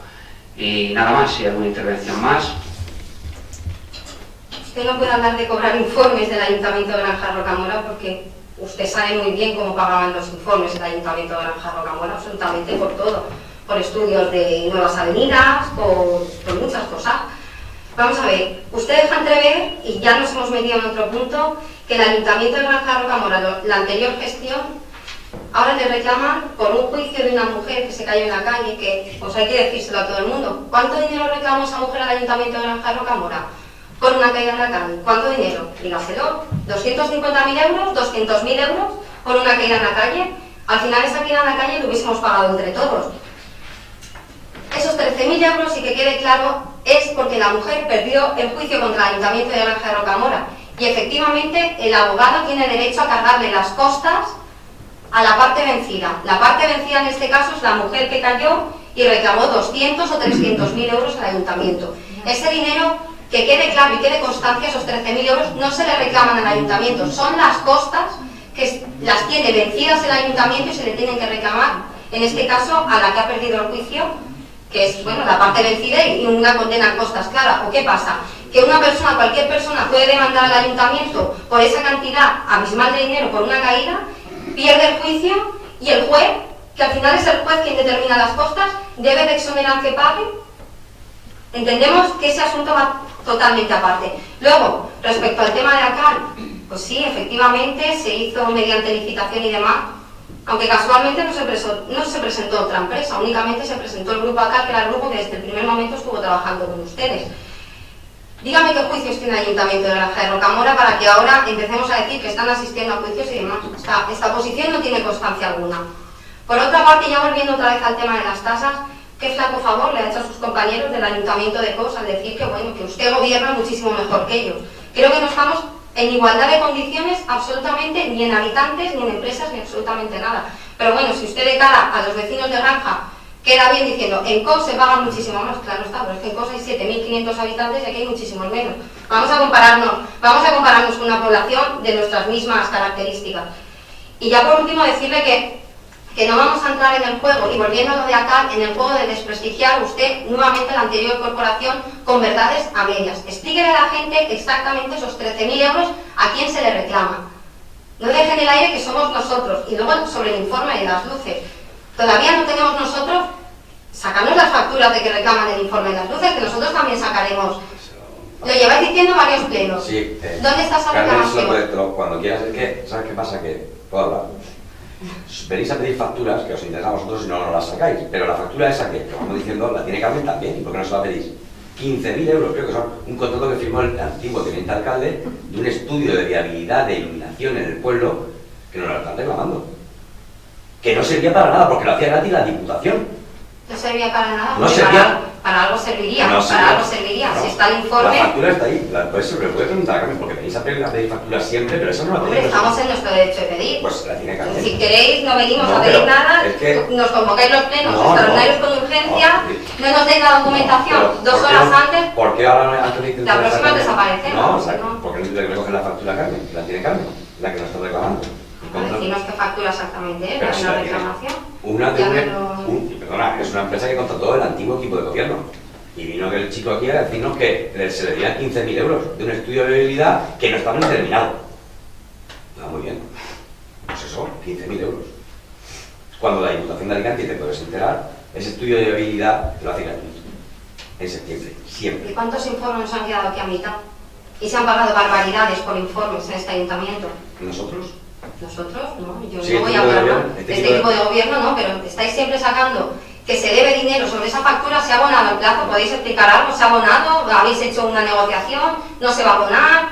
Y nada más, si hay alguna intervención más. Usted no puede hablar de cobrar informes del Ayuntamiento de Granja Rocamora porque usted sabe muy bien cómo pagaban los informes del Ayuntamiento de Granja Rocamora, absolutamente por todo, por estudios de nuevas avenidas, por muchas cosas. Vamos a ver, usted deja entrever, y ya nos hemos metido en otro punto, que el Ayuntamiento de Granja Rocamora, la anterior gestión, ahora le reclaman por un juicio de una mujer que se cayó en la calle, que pues hay que decírselo a todo el mundo. ¿Cuánto dinero reclamó esa mujer al Ayuntamiento de Granja Rocamora por una caída en la calle? ¿Cuánto dinero? Dígaselo. ¿250.000 euros? ¿200.000 euros por una caída en la calle? Al final esa caída en la calle lo hubiésemos pagado entre todos. Esos 13.000 euros, y que quede claro, es porque la mujer perdió el juicio contra el Ayuntamiento de Granja Rocamora. Y efectivamente el abogado tiene derecho a cargarle las costas a la parte vencida. La parte vencida en este caso es la mujer que cayó y reclamó 200 o 300.000 euros al ayuntamiento. Ese dinero, que quede claro y quede constancia, esos 13.000 euros no se le reclaman al ayuntamiento, son las costas que las tiene vencidas el ayuntamiento y se le tienen que reclamar, en este caso, a la que ha perdido el juicio, que es, bueno, la parte vencida y una condena en costas clara. ¿O qué pasa? Que una persona, cualquier persona puede demandar al ayuntamiento por esa cantidad abismal de dinero por una caída, pierde el juicio y el juez, que al final es el juez quien determina las costas, debe de exonerar que pague. Entendemos que ese asunto va totalmente aparte. Luego, respecto al tema de ACAL, pues sí, efectivamente se hizo mediante licitación y demás, aunque casualmente no se presentó otra empresa, únicamente se presentó el grupo ACAL, que era el grupo que desde el primer momento estuvo trabajando con ustedes. Dígame qué juicios tiene el Ayuntamiento de Granja de Rocamora para que ahora empecemos a decir que están asistiendo a juicios y demás. Esta posición no tiene constancia alguna. Por otra parte, ya volviendo otra vez al tema de las tasas, qué flaco favor le ha hecho a sus compañeros del Ayuntamiento de Cos al decir que, bueno, que usted gobierna muchísimo mejor que ellos. Creo que no estamos en igualdad de condiciones absolutamente, ni en habitantes, ni en empresas, ni absolutamente nada. Pero bueno, si usted de cara a los vecinos de Granja queda bien diciendo, en Cos se paga muchísimo más, claro está, pero es que en Cos hay 7.500 habitantes y aquí hay muchísimos menos. Vamos a compararnos con una población de nuestras mismas características. Y ya por último decirle que no vamos a entrar en el juego, y volviendo a lo de acá, en el juego de desprestigiar usted nuevamente la anterior corporación con verdades a medias. Explíquele a la gente exactamente esos 13.000 euros a quién se le reclama. No dejen en el aire que somos nosotros. Y luego sobre el informe de las luces. Todavía no tenemos nosotros, sacarnos las facturas de que reclaman el informe de las luces, que nosotros también sacaremos. Lo lleváis diciendo varios plenos. Sí, ¿Dónde está esa reclamación? Cuando quieras, es que, ¿sabes qué pasa? Que puedo hablar. Venís a pedir facturas que os interesa a vosotros y no nos las sacáis, pero la factura esa que vamos diciendo la tiene Carmen también, ¿y por qué no se la pedís? 15.000 euros, creo que son un contrato que firmó el antiguo teniente alcalde de un estudio de viabilidad de iluminación en el pueblo que nos la están reclamando. Que no servía para nada, porque lo hacía gratis la Diputación. No servía para nada. No servía. Para algo serviría, No para algo serviría. No. Si está el informe. La factura está ahí, pues se le puede preguntar a Carmen, porque venís a pedir facturas siempre, pero eso no la Hombre, tenéis. estamos en nuestro derecho de pedir. Pues la tiene Carmen. Si queréis, no venimos No, a pedir pero nada, es que- nos convocáis los plenos No, extraordinarios con urgencia, no nos deis la documentación No, pero 2 ¿por qué horas no? antes. ¿Por qué ahora antes de La próxima desaparecemos, No, exacto. ¿no? ¿Por qué no le coge la factura a Carmen? La tiene Carmen, la que nos está reclamando. Decimos qué factura exactamente es, Pero la si la tiene. reclamación. Una de Ya me perdona, es una empresa que contrató el antiguo equipo de gobierno. Y vino el chico aquí a decirnos que se le dieran 15.000 euros de un estudio de viabilidad que no estaba ni terminado. Muy bien. Pues eso, 15.000 euros. Cuando la Diputación de Alicante, y te puedes enterar, ese estudio de viabilidad lo hace gratuito. En septiembre, siempre. ¿Y cuántos informes nos han quedado aquí a mitad? Y se han pagado barbaridades por informes en este ayuntamiento. ¿Nosotros? Nosotros, no, yo Sí, no voy a este tipo de hablar gobierno, de este este tipo de- tipo de gobierno, no, pero estáis siempre sacando que se debe dinero sobre esa factura, se ha abonado el plazo, ¿podéis explicar algo? ¿Se ha abonado? ¿Habéis hecho una negociación? ¿No se va a abonar?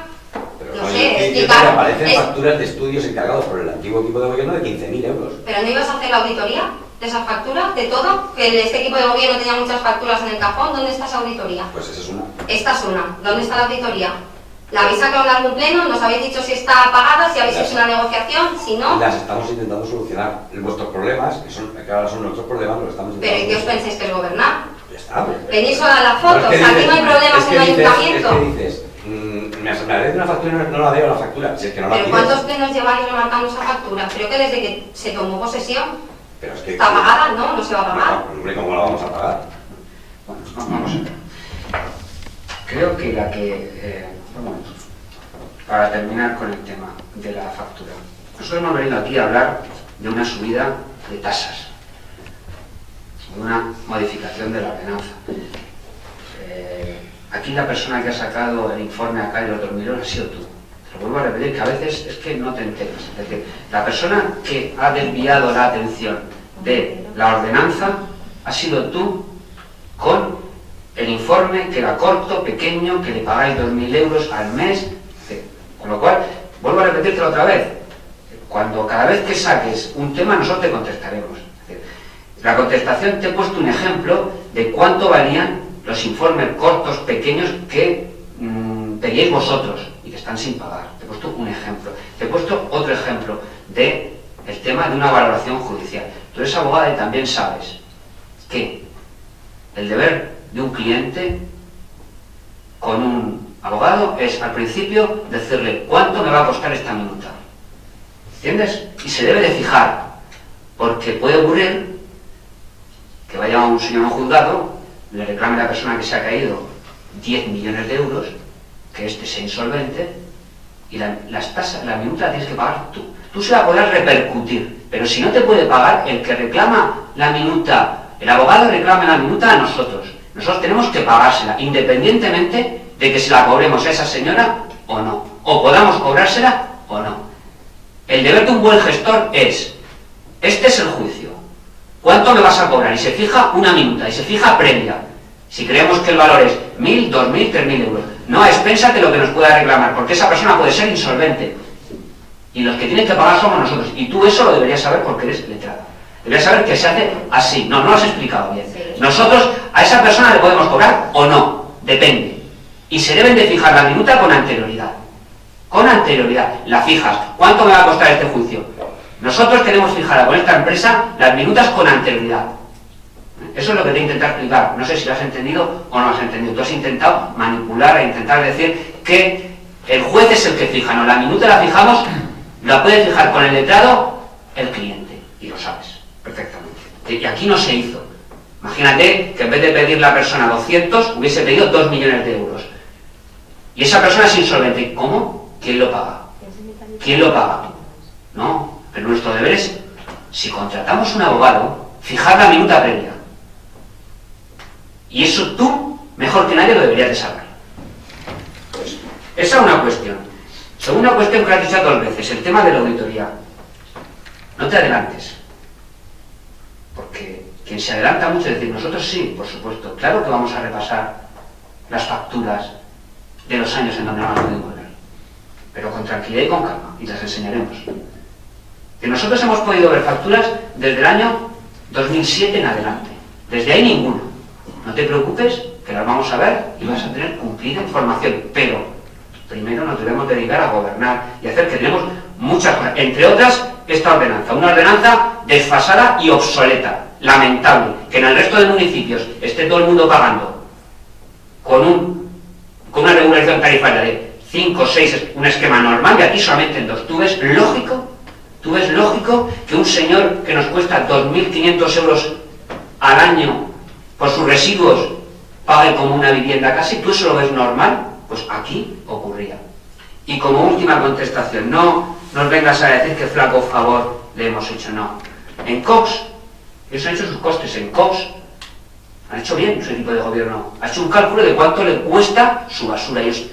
Pero No no, sé, yo te explicar. aparecen Es- facturas de estudios encargados por el antiguo equipo de gobierno de 15.000 euros. ¿Pero no ibas a hacer la auditoría de esas facturas, de todo? Que este equipo de gobierno tenía muchas facturas en el cajón, ¿dónde está esa auditoría? Pues esa es una. Esta es una, ¿dónde está la auditoría? ¿La habéis sacado en algún pleno? ¿Nos habéis dicho si está pagada, si habéis Las- hecho una negociación? Si no, Las estamos intentando solucionar. Vuestros problemas, que ahora son nuestros problemas, los estamos ¿pero intentando ¿y qué os pensáis que es gobernar? Ya está. Venís solo a las No, fotos, es que aquí dices- no hay problemas es que en el dices- ayuntamiento. Es que dices, me haré de una factura y no la veo la factura. Si es que no la ¿Pero tienes. cuántos plenos lleváis remarcando esa factura? Creo que desde que se tomó posesión Pero es que. está pagada, ¿no? No se va a pagar. No, hombre, ¿cómo la vamos a pagar? Bueno, vamos a ver. Creo que para terminar con el tema de la factura, nosotros hemos venido aquí a hablar de una subida de tasas, de una modificación de la ordenanza. Aquí la persona que ha sacado el informe acá de los 2.000 euros ha sido tú. Te lo vuelvo a repetir, que a veces es que no te enteras. Es decir, la persona que ha desviado la atención de la ordenanza ha sido tú con el informe que era corto, pequeño, que le pagáis 2.000 euros al mes. Con lo cual, vuelvo a repetírtelo otra vez. Cada vez que saques un tema, nosotros te contestaremos. Es decir, la contestación te he puesto un ejemplo de cuánto valían los informes cortos, pequeños que pedíais vosotros y que están sin pagar. Te he puesto un ejemplo. Te he puesto otro ejemplo de el tema de una valoración judicial. Tú eres abogada y también sabes que el deber de un cliente con un abogado es al principio decirle cuánto me va a costar esta minuta. ¿Entiendes? Y se debe de fijar, porque puede ocurrir que vaya un señor a un juzgado, le reclame a la persona que se ha caído 10 millones de euros, que éste sea insolvente, y la minuta la tienes que pagar tú. Tú se la podrás repercutir, pero si no te puede pagar, el que reclama la minuta, el abogado reclama la minuta a nosotros. Nosotros tenemos que pagársela, independientemente de que se la cobremos a esa señora o no, o podamos cobrársela o no. El deber de un buen gestor es, este es el juicio, ¿cuánto me vas a cobrar? Y se fija una minuta, y se fija previa. Si creemos que el valor es 1.000, 2.000, 3.000 euros, no a expensas de lo que nos pueda reclamar, porque esa persona puede ser insolvente. Y los que tienen que pagar somos nosotros. Y tú eso lo deberías saber porque eres letrado. Deberías saber que se hace así. No lo has explicado bien. Sí. Nosotros a esa persona le podemos cobrar o no. Depende. Y se deben de fijar la minuta con anterioridad. Con anterioridad. La fijas. ¿Cuánto me va a costar este juicio? Nosotros tenemos fijada con esta empresa las minutas con anterioridad. Eso es lo que te he intentado explicar. No sé si lo has entendido o no lo has entendido. Tú has intentado manipular e intentar decir que el juez es el que fija. No, la minuta la fijamos, la puede fijar con el letrado el cliente. Y lo sabes perfectamente. Y aquí no se hizo. Imagínate que en vez de pedir la persona 200, hubiese pedido 2 millones de euros. Y esa persona es insolvente. ¿Cómo? ¿Quién lo paga? ¿Quién lo paga? No. Pero nuestro deber es, si contratamos un abogado, fijar la minuta previa. Y eso tú, mejor que nadie, lo deberías de saber. Pues, esa es una cuestión. Segunda cuestión que has dicho 2 veces, el tema de la auditoría. No te adelantes. Porque quien se adelanta mucho es decir, nosotros sí, por supuesto, claro que vamos a repasar las facturas de los años en donde no hemos podido volver. Pero con tranquilidad y con calma, y las enseñaremos. Que nosotros hemos podido ver facturas desde el año 2007 en adelante. Desde ahí ninguna. No te preocupes, que las vamos a ver y vas a tener cumplida información. Pero primero nos debemos dedicar a gobernar y hacer que tenemos muchas cosas. Entre otras, esta ordenanza. Una ordenanza desfasada y obsoleta. Lamentable. Que en el resto de municipios esté todo el mundo pagando con una regulación tarifaria de 5 o 6, un esquema normal, y aquí solamente en 2. ¿Tú ves lógico que un señor que nos cuesta 2.500 euros al año por sus residuos pague como una vivienda casi? ¿Tú eso lo ves normal? Pues aquí ocurría. Y como última contestación, no nos vengas a decir que flaco favor le hemos hecho, no. En Cox, ellos han hecho sus costes, en Cox han hecho bien su equipo de gobierno, ha hecho un cálculo de cuánto le cuesta su basura. Ellos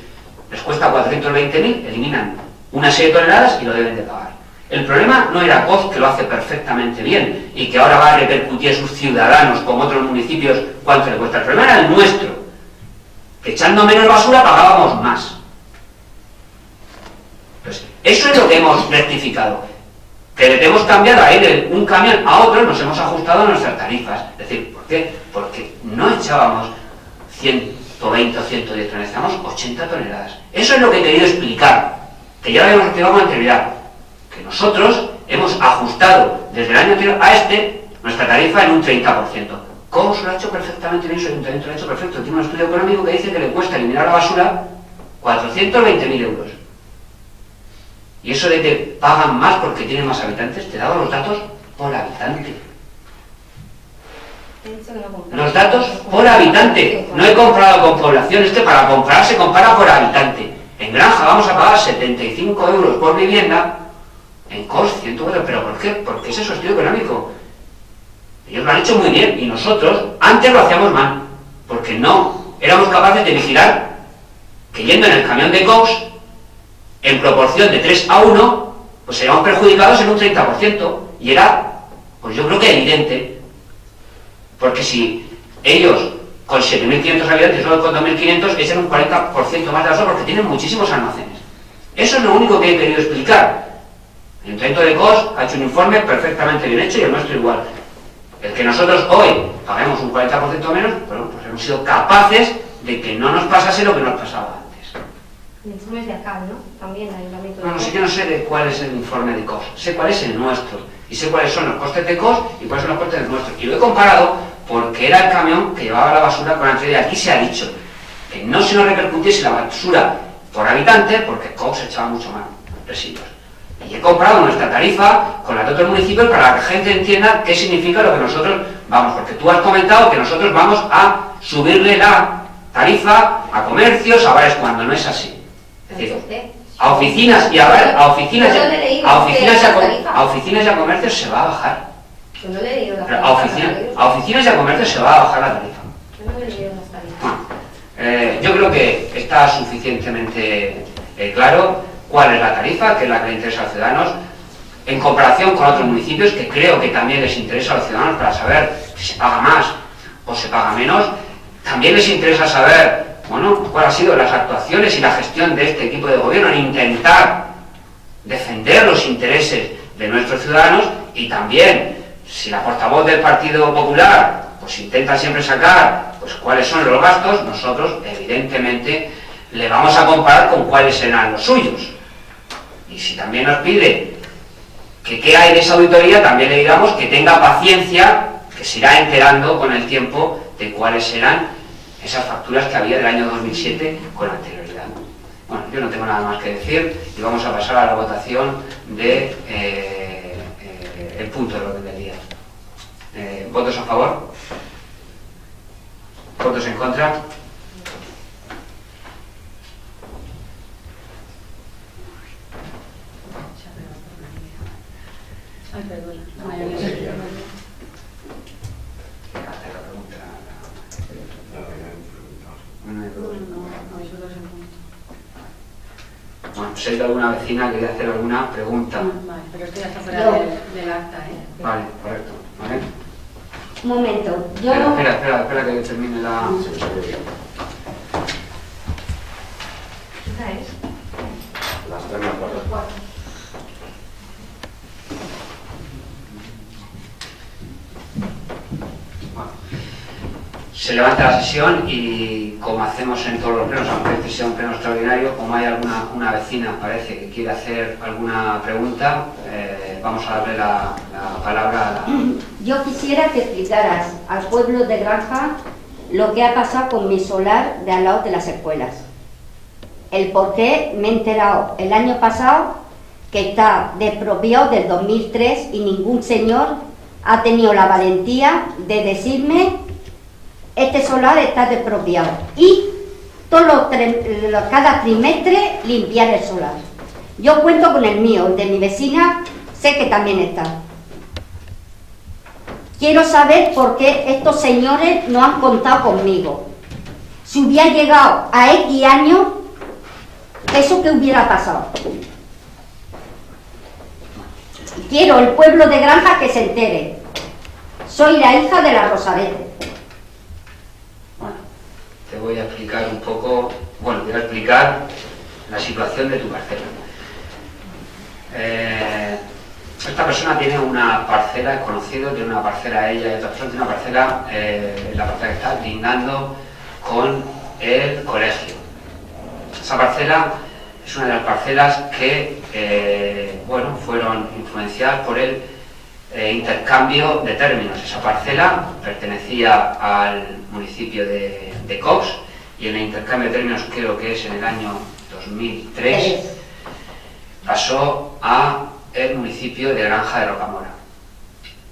les cuesta 420.000, eliminan una serie de toneladas y lo deben de pagar. El problema no era Cox, que lo hace perfectamente bien y que ahora va a repercutir a sus ciudadanos, como otros municipios, cuánto le cuesta. El problema era el nuestro, que echando menos basura pagábamos más. Pues eso es lo que hemos rectificado. Que le hemos cambiado a ir de un camión a otro, nos hemos ajustado a nuestras tarifas. Es decir, ¿por qué? Porque no echábamos 120 o 110 toneladas, echábamos 80 toneladas. Eso es lo que he querido explicar, que ya lo habíamos explicado con anterioridad. Que nosotros hemos ajustado desde el año anterior a nuestra tarifa en un 30%. ¿Cómo se lo ha hecho perfectamente bien? Su ayuntamiento lo ha hecho perfecto. Tiene un estudio económico que dice que le cuesta eliminar la basura 420.000 euros. Y eso de que pagan más porque tienen más habitantes, te he dado los datos por habitante. Los datos por habitante. No he comparado con población, para comparar se compara por habitante. En Granja vamos a pagar 75 euros por vivienda. En Cox 104, ¿pero por qué? Porque ese es su estudio económico. Ellos lo han hecho muy bien y nosotros antes lo hacíamos mal, porque no éramos capaces de vigilar que yendo en el camión de Cox, en proporción de 3 a 1, pues seríamos perjudicados en un 30%. Y era, pues yo creo que evidente, porque si ellos con 7.500 habitantes, solo con 2.500, echan un 40% más de basura porque tienen muchísimos almacenes. Eso es lo único que he querido explicar. El Ayuntamiento de Cox ha hecho un informe perfectamente bien hecho y el nuestro igual. El que nosotros hoy paguemos un 40% menos, bueno, pues hemos sido capaces de que no nos pasase lo que nos pasaba antes. El informe es de acá, ¿no? También el Ayuntamiento de No, no sé, COS. yo no sé de cuál es el informe de COS, sé cuál es el nuestro, y sé cuáles son los costes de COS y cuáles son los costes del nuestro. Y lo he comparado porque era el camión que llevaba la basura con anterioridad. Aquí se ha dicho que no se nos repercutiese la basura por habitante porque COS echaba mucho más residuos. Y he comparado nuestra tarifa con la de otros municipios para que la gente entienda qué significa lo que nosotros vamos, porque tú has comentado que nosotros vamos a subirle la tarifa a comercios, a bares, cuando no es así. Es decir, a oficinas y a oficinas y a comercios se va a bajar. Yo no le he leído las Pero tarifas. a oficinas y a comercios se va a bajar la tarifa. Yo no le he leído las tarifas. Bueno, yo creo que está suficientemente claro cuál es la tarifa, que es la que le interesa a los ciudadanos, en comparación con otros municipios que creo que también les interesa a los ciudadanos para saber si se paga más o se paga menos. También les interesa saber, bueno, cuáles han sido las actuaciones y la gestión de este equipo de gobierno en intentar defender los intereses de nuestros ciudadanos, y también si la portavoz del Partido Popular pues intenta siempre sacar pues cuáles son los gastos, nosotros evidentemente le vamos a comparar con cuáles serán los suyos. Y si también nos pide que qué hay de esa auditoría, también le digamos que tenga paciencia, que se irá enterando con el tiempo de cuáles serán esas facturas que había del año 2007 con anterioridad. Bueno, yo no tengo nada más que decir y vamos a pasar a la votación de el punto del orden del día. ¿Votos a favor? ¿Votos en contra? Ay, perdona. La mayoría se aprueba. No, eso lo hacen juntos. Bueno, sé que alguna vecina quería hacer alguna pregunta. Vale, pero esto ya está fuera Yo. del acta, ¿eh? Vale, correcto. ¿Vale? Un momento, yo... Espera que termine la... ¿Esta es? Las 3 menos 4. Bueno, se levanta la sesión y, como hacemos en todos los plenos, aunque este sea un pleno extraordinario, como hay una vecina, parece, que quiere hacer alguna pregunta, vamos a darle la palabra a la... Yo quisiera que explicaras al pueblo de Granja lo que ha pasado con mi solar de al lado de las escuelas. El por qué me he enterado el año pasado que está despropiado del 2003 y ningún señor ha tenido la valentía de decirme este solar está despropiado. Y cada trimestre limpiar el solar. Yo cuento con el mío, el de mi vecina, sé que también está. Quiero saber por qué estos señores no han contado conmigo. Si hubiera llegado a X años, ¿eso qué hubiera pasado? Quiero el pueblo de Granja que se entere. Soy la hija de la Rosarete. Bueno, te voy a explicar un poco... Bueno, te voy a explicar la situación de tu parcela. Esta persona tiene una parcela, es conocido, tiene una parcela ella y otra persona, tiene una parcela, la parcela que está lindando con el colegio. Esa parcela es una de las parcelas que, bueno, fueron influenciadas por el intercambio de términos. Esa parcela pertenecía al municipio de Cox y en el intercambio de términos, creo que es en el año 2003, pasó a el municipio de Granja de Rocamora.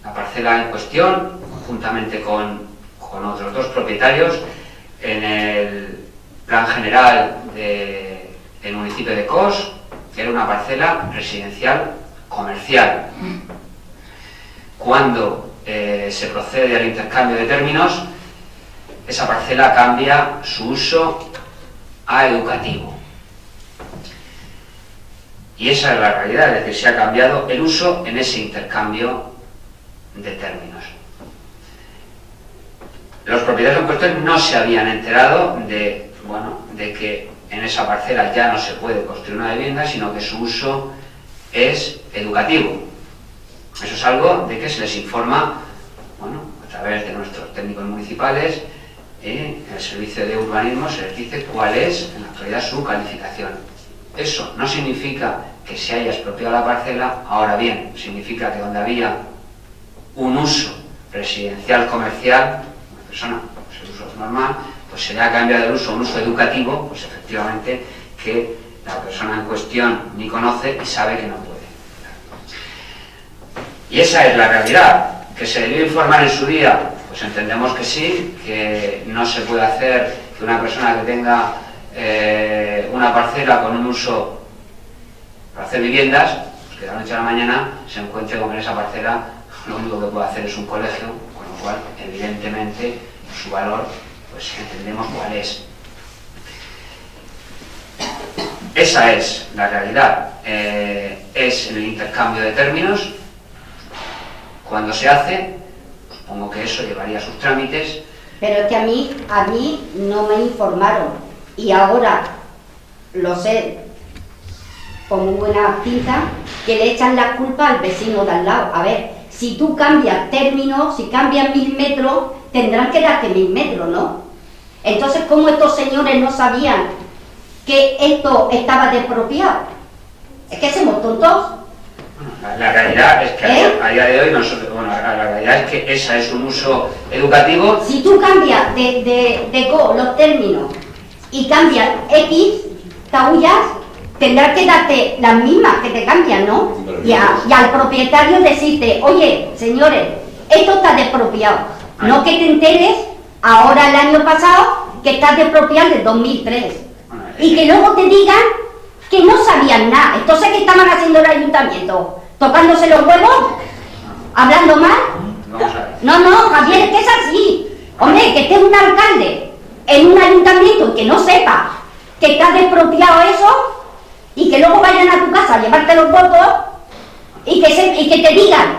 La parcela en cuestión, juntamente con otros dos propietarios, en el plan general del municipio de Cos, era una parcela residencial comercial. Cuando se procede al intercambio de términos, esa parcela cambia su uso a educativo. Y esa es la realidad, es decir, se ha cambiado el uso en ese intercambio de términos. Los propietarios en cuestión no se habían enterado de que en esa parcela ya no se puede construir una vivienda, sino que su uso es educativo. Eso es algo de que se les informa, bueno, a través de nuestros técnicos municipales, en el servicio de urbanismo se les dice cuál es en la actualidad su calificación. Eso no significa que se haya expropiado la parcela, ahora bien, significa que donde había un uso residencial comercial, una persona, pues el uso es normal, pues se le ha cambiado el uso a un uso educativo, pues efectivamente que la persona en cuestión ni conoce y sabe que no puede. Y esa es la realidad. ¿Que se debió informar en su día? Pues entendemos que sí, que no se puede hacer que una persona que tenga una parcela con un uso para hacer viviendas, pues que de la noche a la mañana se encuentre con que en esa parcela lo único que puede hacer es un colegio, con lo cual evidentemente su valor pues entendemos cuál es. Esa es la realidad. Es el intercambio de términos. Cuando se hace, supongo que eso llevaría sus trámites. Pero es que a mí no me informaron y ahora lo sé con muy buena pinta que le echan la culpa al vecino de al lado. A ver, si tú cambias términos, si cambias 1000 metros, tendrán que darte 1000 metros, ¿no? Entonces, ¿cómo estos señores no sabían que esto estaba despropiado? Es que somos tontos. La realidad es que a día de hoy nosotros, la realidad es que ese es un uso educativo. Si tú cambias de los términos y cambias X taullas, tendrás que darte las mismas que te cambian, ¿no? Y al propietario decirte, oye, señores, esto está despropiado. No que te enteres ahora el año pasado que está despropiado del 2003. Y que luego te digan que no sabían nada. Entonces, ¿qué estaban haciendo el ayuntamiento? ¿Tocándose los huevos? ¿Hablando mal? Vamos a ver. No, Javier, es que es así. Hombre, que esté un alcalde en un ayuntamiento y que no sepa que está despropiado eso y que luego vayan a tu casa a llevarte los votos y que te digan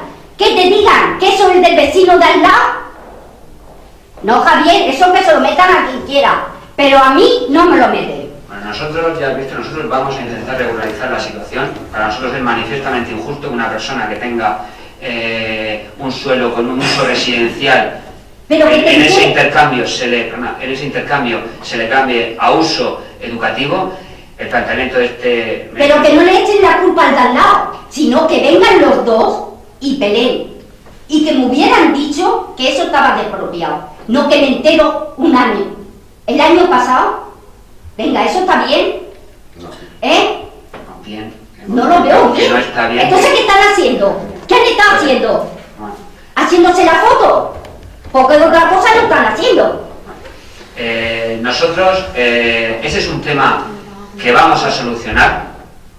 que eso es del vecino de al lado. No, Javier, eso que se lo metan a quien quiera, pero a mí no me lo meten. Bueno, nosotros, ya has visto, nosotros vamos a intentar regularizar la situación. Para nosotros es manifiestamente injusto que una persona que tenga un suelo con un uso residencial, Pero que en ese intercambio se le cambie a uso educativo. El planteamiento de este... Pero que no le echen la culpa al de al lado, sino que vengan los dos y peleen. Y que me hubieran dicho que eso estaba despropiado. No que me entero un año. El año pasado, venga, ¿eso está bien? No. No, bien. No lo veo Que bien. no está bien. Entonces, ¿qué están haciendo? ¿Qué han estado haciendo? Bueno, ¿Haciéndose la foto? Porque otra cosa no están haciendo. nosotros, ese es un tema que vamos a solucionar,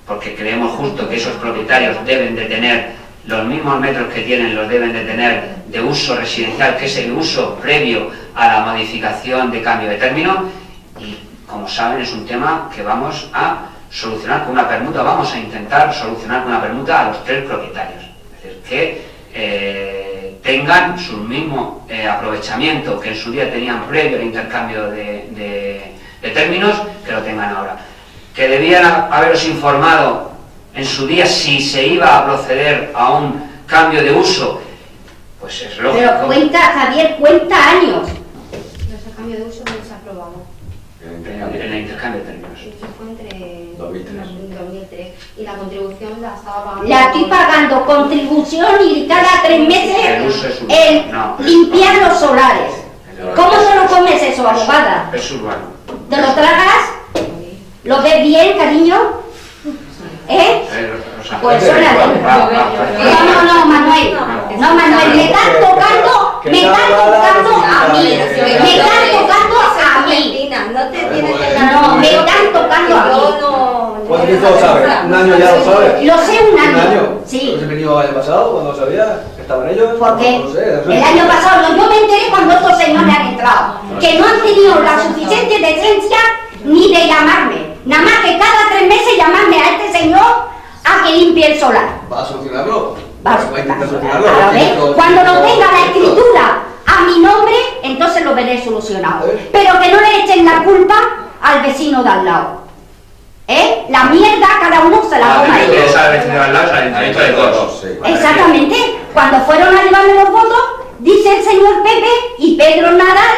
porque creemos justo que esos propietarios deben de tener los mismos metros que tienen, los deben de tener de uso residencial, que es el uso previo a la modificación de cambio de término, y como saben es un tema que vamos a solucionar con una permuta, vamos a intentar solucionar con una permuta a los 3 propietarios, es decir, que tengan su mismo aprovechamiento que en su día tenían previo al intercambio de términos, que lo tengan ahora. Que debían haberos informado en su día si se iba a proceder a un cambio de uso, pues es lógico. Pero cuenta, Javier, cuenta años. Ese cambio de uso no se ha aprobado. En el intercambio de términos. Eso fue entre 2003. Y la contribución la estaba pagando. La estoy pagando contribución y cada 3 meses El uso es urbano. el No. limpiar los solares. ¿Cómo se lo comes eso, abogada? Es urbano. ¿Te lo tragas? ¿Lo ves bien, cariño? Pues suena bien. No, Manuel. No, Manuel, me están tocando a mí. Me están tocando a mí. No te tienes que No, me están tocando a mí. ¿Cuánto tiempo lo sabes? ¿Un año ya lo sabes? Lo sé un año. ¿No Sí. se venido el año pasado cuando lo sabía? ¿Que estaban ellos? Porque No lo sé. el año pasado yo me enteré cuando estos señores han entrado, que no han tenido la suficiente decencia ni de llamarme. Nada más que cada 3 meses llamarme a este señor a que limpie el solar. ¿Va a solucionarlo? Va a intentar solucionarlo. a ver, cuando no tenga la escritura a mi nombre, entonces lo veré solucionado. Pero que no le echen la culpa al vecino de al lado. La mierda cada uno se la coma Que ellos. es al vecino de al lado, es al ayuntamiento de todos. Sí. Exactamente. Cuando fueron a llevarme los votos, dice el señor Pepe y Pedro Nadal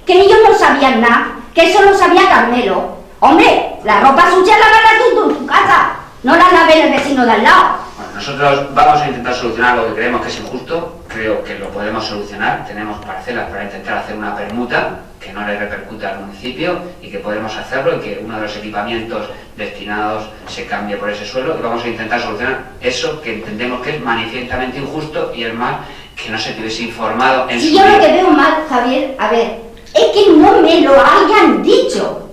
que ellos no sabían nada, que eso lo sabía Carmelo. Hombre, la ropa sucia la lavas tú en tu casa, no la lave el vecino de al lado. Bueno, nosotros vamos a intentar solucionar lo que creemos que es injusto, creo que lo podemos solucionar, tenemos parcelas para intentar hacer una permuta que no le repercute al municipio y que podemos hacerlo y que uno de los equipamientos destinados se cambie por ese suelo y vamos a intentar solucionar eso que entendemos que es manifiestamente injusto y es más que no se te hubiese informado en Si su yo lo día. que veo mal, Javier, a ver, es que no me lo hayan dicho.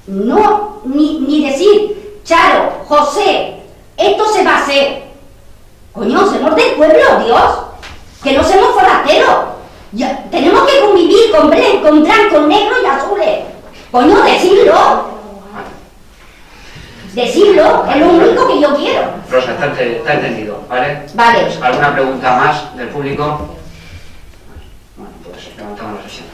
No, ni decir, Charo, José, esto se va a hacer. Coño, somos del pueblo, Dios, que no somos forasteros. Ya, tenemos que convivir con blancos, negros y azules. Coño, decirlo. Decirlo, es lo único que yo quiero. Rosa, está entendido, ¿vale? Vale. ¿Alguna pregunta más del público? Bueno, pues levantamos la sesión.